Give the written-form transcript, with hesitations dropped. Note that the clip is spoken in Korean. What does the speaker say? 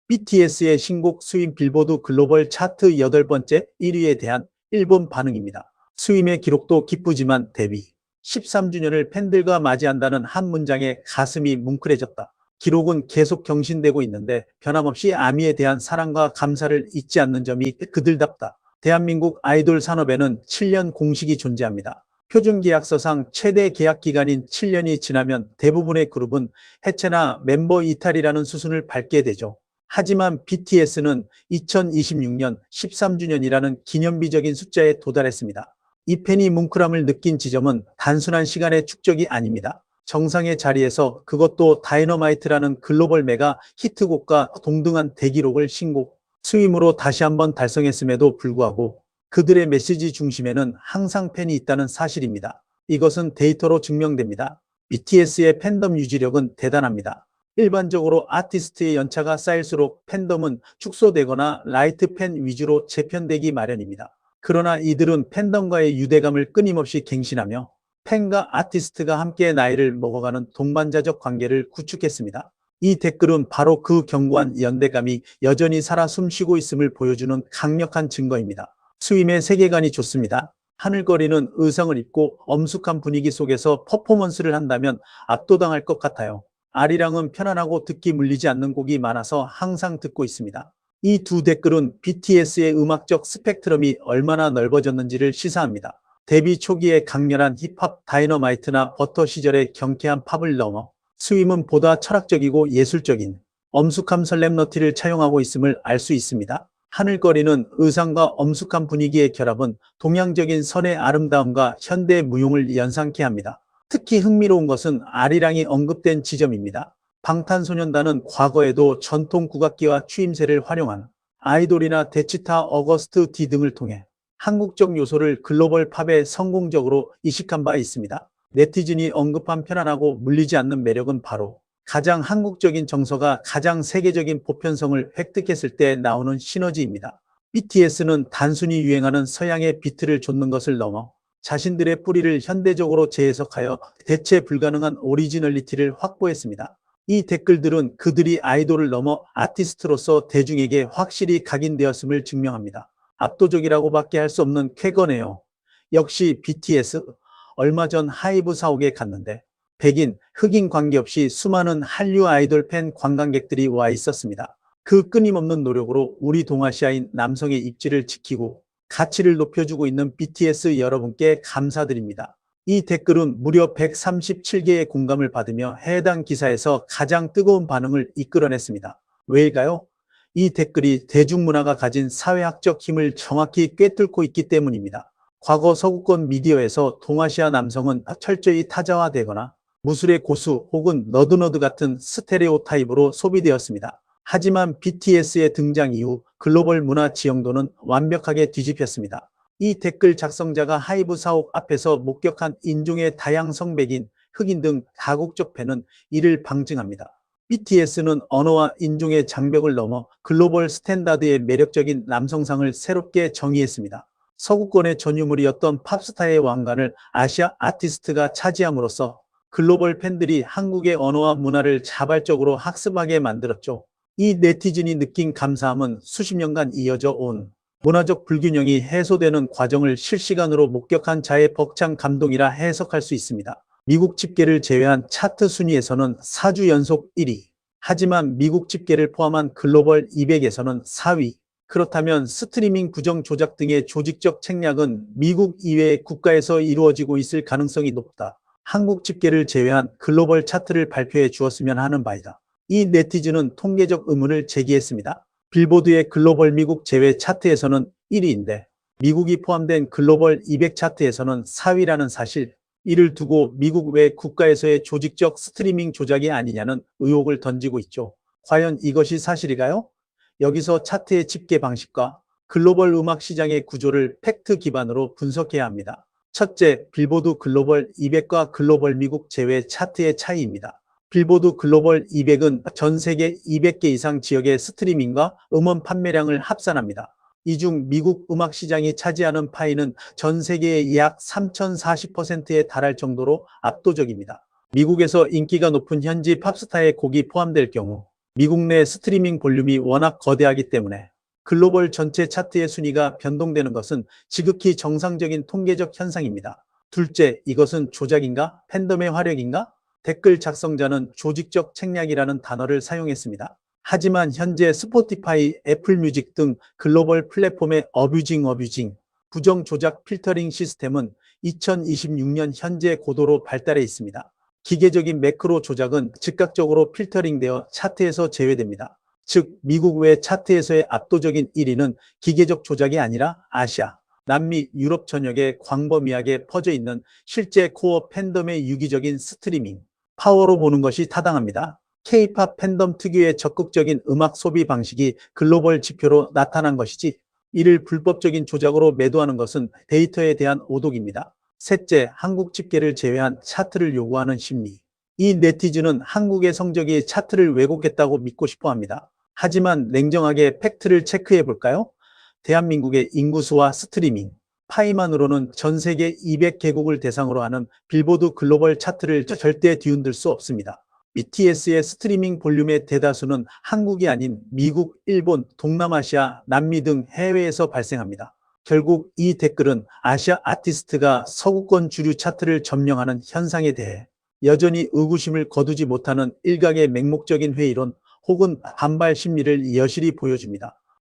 BTS의 신곡 스윙 빌보드 글로벌 차트 8번째 1위에 대한 일본 반응입니다. 스윙의 기록도 기쁘지만 데뷔 13주년을 팬들과 맞이한다는 한 문장에 가슴이 뭉클해졌다. 기록은 계속 경신되고 있는데 변함없이 아미에 대한 사랑과 감사를 잊지 않는 점이 그들답다. 대한민국 아이돌 산업에는 7년 공식이 존재합니다. 표준계약서상 최대 계약 기간인 7년이 지나면 대부분의 그룹은 해체나 멤버 이탈이라는 수순을 밟게 되죠. 하지만 BTS는 2026년 13주년이라는 기념비적인 숫자에 도달했습니다. 이 팬이 뭉클함을 느낀 지점은 단순한 시간의 축적이 아닙니다. 정상의 자리에서 그것도 다이너마이트라는 글로벌 메가 히트곡과 동등한 대기록을 신곡, 스윙으로 다시 한번 달성했음에도 불구하고 그들의 메시지 중심에는 항상 팬이 있다는 사실입니다. 이것은 데이터로 증명됩니다. BTS의 팬덤 유지력은 대단합니다. 일반적으로 아티스트의 연차가 쌓일수록 팬덤은 축소되거나 라이트 팬 위주로 재편되기 마련입니다. 그러나 이들은 팬덤과의 유대감을 끊임없이 갱신하며 팬과 아티스트가 함께 나이를 먹어가는 동반자적 관계를 구축했습니다. 이 댓글은 바로 그 견고한 연대감이 여전히 살아 숨쉬고 있음을 보여주는 강력한 증거입니다. 스윙의 세계관이 좋습니다. 하늘거리는 의상을 입고 엄숙한 분위기 속에서 퍼포먼스를 한다면 압도당할 것 같아요. 아리랑은 편안하고 듣기 물리지 않는 곡이 많아서 항상 듣고 있습니다. 이 두 댓글은 BTS의 음악적 스펙트럼이 얼마나 넓어졌는지를 시사합니다. 데뷔 초기의 강렬한 힙합 다이너마이트나 버터 시절의 경쾌한 팝을 넘어 스윙은 보다 철학적이고 예술적인 엄숙함 설렘너티를 차용하고 있음을 알 수 있습니다. 하늘거리는 의상과 엄숙한 분위기의 결합은 동양적인 선의 아름다움과 현대 무용을 연상케 합니다. 특히 흥미로운 것은 아리랑이 언급된 지점입니다. 방탄소년단은 과거에도 전통 국악기와 추임새를 활용한 아이돌이나 데치타, 어거스트 D 등을 통해 한국적 요소를 글로벌 팝에 성공적으로 이식한 바 있습니다. 네티즌이 언급한 편안하고 물리지 않는 매력은 바로 가장 한국적인 정서가 가장 세계적인 보편성을 획득했을 때 나오는 시너지입니다. BTS는 단순히 유행하는 서양의 비트를 좇는 것을 넘어 자신들의 뿌리를 현대적으로 재해석하여 대체 불가능한 오리지널리티를 확보했습니다. 이 댓글들은 그들이 아이돌을 넘어 아티스트로서 대중에게 확실히 각인되었음을 증명합니다. 압도적이라고밖에 할 수 없는 쾌거네요. 역시 BTS, 얼마 전 하이브 사옥에 갔는데 백인, 흑인 관계없이 수많은 한류 아이돌 팬 관광객들이 와 있었습니다. 그 끊임없는 노력으로 우리 동아시아인 남성의 입지를 지키고 가치를 높여주고 있는 BTS 여러분께 감사드립니다. 이 댓글은 무려 137개의 공감을 받으며 해당 기사에서 가장 뜨거운 반응을 이끌어냈습니다. 왜일까요? 이 댓글이 대중문화가 가진 사회학적 힘을 정확히 꿰뚫고 있기 때문입니다. 과거 서구권 미디어에서 동아시아 남성은 철저히 타자화되거나 무술의 고수 혹은 너드너드 같은 스테레오타입으로 소비되었습니다. 하지만 BTS의 등장 이후 글로벌 문화 지형도는 완벽하게 뒤집혔습니다. 이 댓글 작성자가 하이브 사옥 앞에서 목격한 인종의 다양성 백인, 흑인 등 다국적 팬은 이를 방증합니다. BTS는 언어와 인종의 장벽을 넘어 글로벌 스탠다드의 매력적인 남성상을 새롭게 정의했습니다. 서구권의 전유물이었던 팝스타의 왕관을 아시아 아티스트가 차지함으로써 글로벌 팬들이 한국의 언어와 문화를 자발적으로 학습하게 만들었죠. 이 네티즌이 느낀 감사함은 수십 년간 이어져 온 문화적 불균형이 해소되는 과정을 실시간으로 목격한 자의 벅찬 감동이라 해석할 수 있습니다. 미국 집계를 제외한 차트 순위에서는 4주 연속 1위, 하지만 미국 집계를 포함한 글로벌 200에서는 4위. 그렇다면 스트리밍 부정 조작 등의 조직적 책략은 미국 이외의 국가에서 이루어지고 있을 가능성이 높다. 한국 집계를 제외한 글로벌 차트를 발표해 주었으면 하는 바이다. 이 네티즌은 통계적 의문을 제기했습니다. 빌보드의 글로벌 미국 제외 차트에서는 1위인데 미국이 포함된 글로벌 200 차트에서는 4위라는 사실, 이를 두고 미국 외 국가에서의 조직적 스트리밍 조작이 아니냐는 의혹을 던지고 있죠. 과연 이것이 사실일까요? 여기서 차트의 집계 방식과 글로벌 음악 시장의 구조를 팩트 기반으로 분석해야 합니다. 첫째, 빌보드 글로벌 200과 글로벌 미국 제외 차트의 차이입니다. 빌보드 글로벌 200은 전 세계 200개 이상 지역의 스트리밍과 음원 판매량을 합산합니다. 이 중 미국 음악 시장이 차지하는 파이는 전 세계의 약 3040%에 달할 정도로 압도적입니다. 미국에서 인기가 높은 현지 팝스타의 곡이 포함될 경우 미국 내 스트리밍 볼륨이 워낙 거대하기 때문에 글로벌 전체 차트의 순위가 변동되는 것은 지극히 정상적인 통계적 현상입니다. 둘째, 이것은 조작인가? 팬덤의 화력인가? 댓글 작성자는 조직적 책략이라는 단어를 사용했습니다. 하지만 현재 스포티파이, 애플 뮤직 등 글로벌 플랫폼의 어뷰징, 부정 조작 필터링 시스템은 2026년 현재 고도로 발달해 있습니다. 기계적인 매크로 조작은 즉각적으로 필터링되어 차트에서 제외됩니다. 즉, 미국 외 차트에서의 압도적인 1위는 기계적 조작이 아니라 아시아, 남미, 유럽 전역에 광범위하게 퍼져 있는 실제 코어 팬덤의 유기적인 스트리밍, 파워로 보는 것이 타당합니다. K-팝 팬덤 특유의 적극적인 음악 소비 방식이 글로벌 지표로 나타난 것이지, 이를 불법적인 조작으로 매도하는 것은 데이터에 대한 오독입니다. 셋째, 한국 집계를 제외한 차트를 요구하는 심리. 이 네티즌은 한국의 성적이 차트를 왜곡했다고 믿고 싶어 합니다. 하지만 냉정하게 팩트를 체크해 볼까요? 대한민국의 인구수와 스트리밍, 파이만으로는 전 세계 200개국을 대상으로 하는 빌보드 글로벌 차트를 절대 뒤흔들 수 없습니다. BTS의 스트리밍 볼륨의 대다수는 한국이 아닌 미국, 일본, 동남아시아, 남미 등 해외에서 발생합니다. 결국 이 댓글은 아시아 아티스트가 서구권 주류 차트를 점령하는 현상에 대해 여전히 의구심을 거두지 못하는 일각의 맹목적인 회의론 혹은 반발 심리를 여실히 보여줍니다.